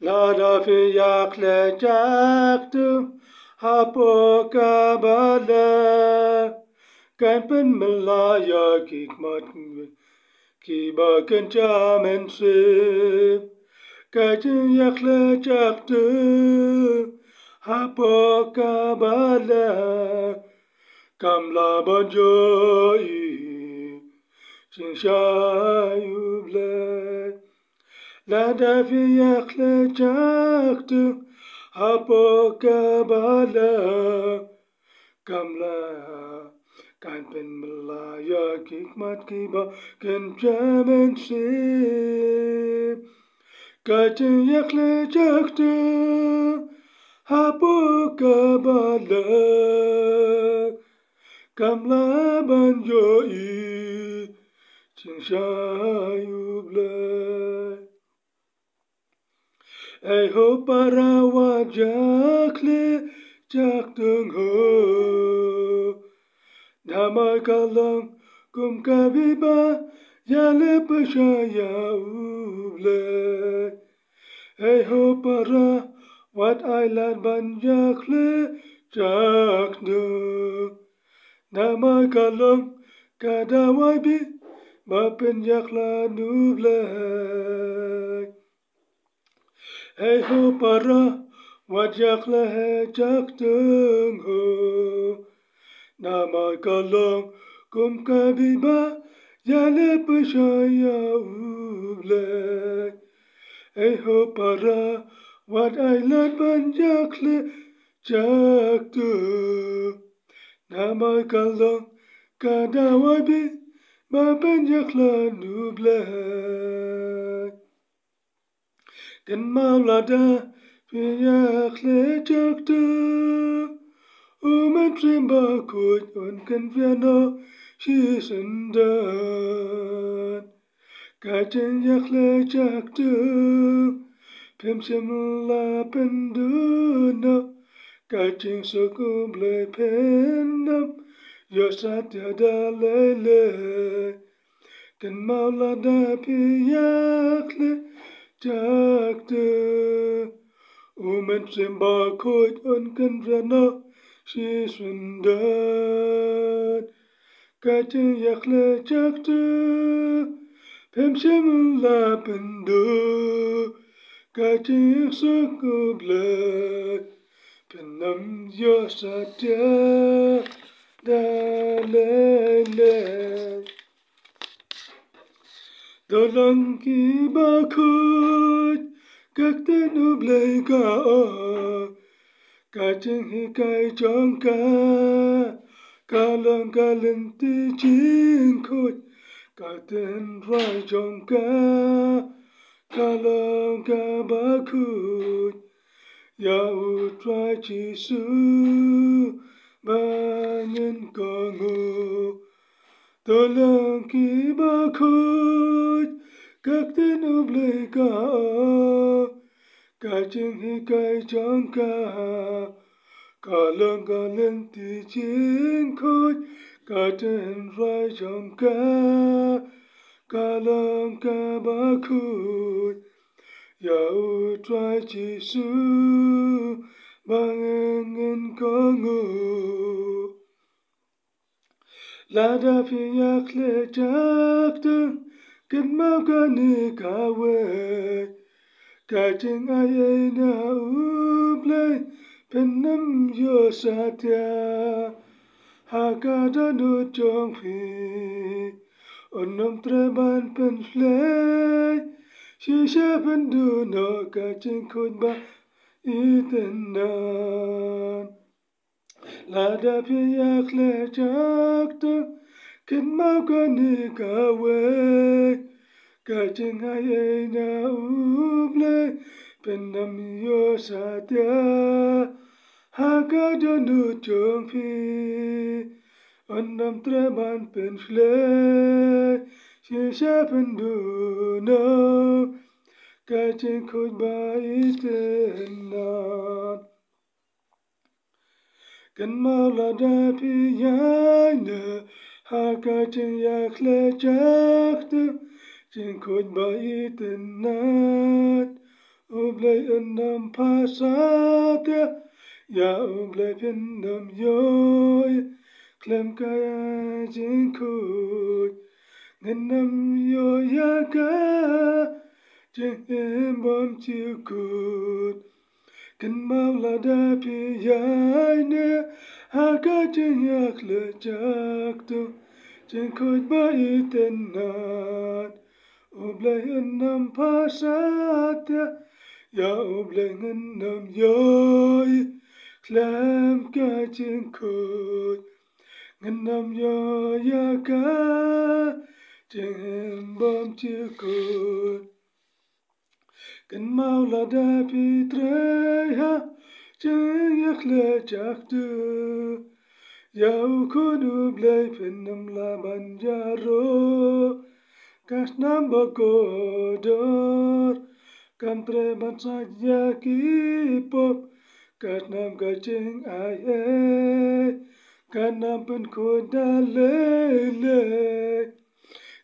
La da fi yak le jak tu hapo kabale kan pen melaya kikmat ki ba kan chamen se kajin yak le jak tu hapo kabale kam la banjoi sin shayuble la da fi yak le jak tu hapo kabale kamla kan pen melaya kikmat kiba kan jamen sip kajin yak le jak tu hapo kabale kamla banjoi sin shayuble Ei ho para wajak le jak tung ho Damai kalang kum kabiba yale pashaya uble Ei ho para wat island banjak le jak tung Damai kalang kadawai bi bapin yakla nuble Hey ho para wajak lehe jak tung ho Namai kalong kum kabiba yale pashaya uble Hey ho para wat island banjak le jak tung Namai kalong kadawai bi bapen yakla nuble Kan maulada fiyak le jak tu Umen trimba kuj on kan fiano shi sendan Kajin yak le jak tu Pim sim la penduna Kajin sukum le pendam Yosat yada lele Kan maulada fiyak le jak tu Umen simba kuj on kan fiano shi sundan Kajin yak le jak tu Pem sim la pendu Kajin sukub le Penam yosatya da lele Dolang ki bakut các tên úp lấy cả cả chân hi cây trong ca lần ti chiến khôi cả tên vai trong ca lần ca ba khôi ya ut vai chỉ su ba nhân ca ngô Dolang ki bakut các tên úp lấy cả chân hi cây trong cả lần ti chiến khôi cả tên vai trong ca lần ca ba khôi ya ut vai chỉ su ba nhân ca ngô La da fi yak le jak tu Kan mau ka ni ka we Ka ching aye na uble Penam yo satya Ha ka da nu chong fi Onam treban pen flay Shisha pen du no ka ching khun ba itenan La da fi yak le jak tu Kan mau ka ni ka we Ka ching aye na uble Penam yo satya Ha ka da nu chong fi Onam treban pen flay Shisha pen du no Ka ching khun ba itenan Kan maulada pi yana ha ka ching yak le jak tu ching khoj ba itenat Oblay nam pasatya ya oblay pin nam yoy klem kaya jinkuy ngân nam yoy ya ka jeng bom chiu kut kan mau la da pi yai ne ha ka jeng yak le jak tu jeng kuy ba iten nat oblay nam pasatya ya oblay nam yoy klem ka jeng kuy ngân nam yoy ya ka jeng bom chiu kut kan mau la da pi tre ha jeng yak le jak tu yau kun oblay pin nam la ban jaro kas nam ba kodor kam tre ban sa ya ki pop kas nam ka jeng ai kan nam pen ko da le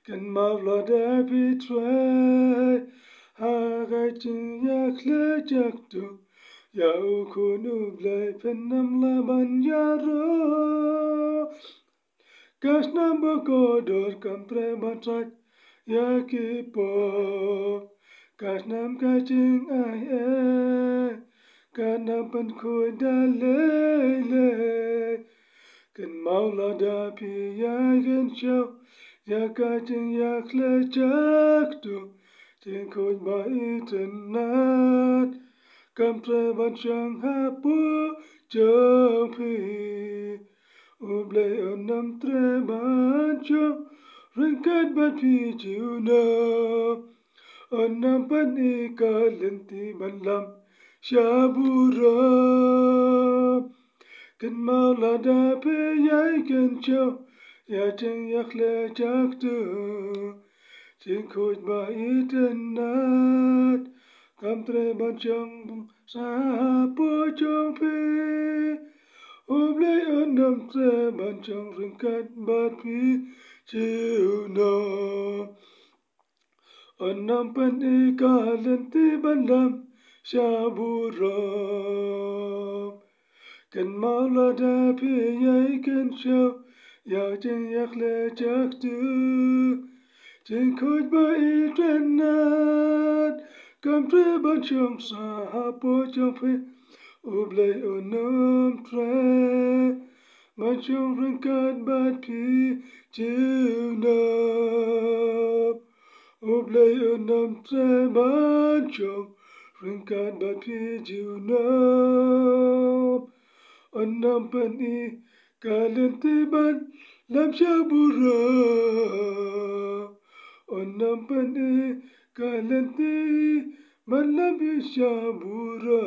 kan mau la da pi tre ha ga jeng yak le jak tu yau kun oblay pin nam la ban jaro kas nam ba kodor kam tre ban sa ya ki pop kas nam ka jeng ai kan nam pen ko da le kan mau la da pi ya gen show ya ka jeng yak le jak tu jeng kuy ba iten nat kam tre ban chang ha pu chang pi oblay nam tre ban chang ring kat ban pi chiu na nam ban i ka lenti ban lam shabura kan mau la da pi yai kan chow ya jeng yak le jak tu jeng kuy ba iten nat kam tre ban chang sa pu chang pi oblay nam tre ban chang ring kat ban pi chiu na nam ban i ka lenti ban lam shabura kan mau la da pi yai kan show ya jeng yak le jak tu jeng kuy ba iten nat kam tre ban chang sa pu chang pi oblay nam tre ban chang ring kat ban pi chiu na oblay nam tre ban chang ring kat ban pi chiu na nam ban i ka lenti ban lam shabura nam ban i ka lenti ban lam shabura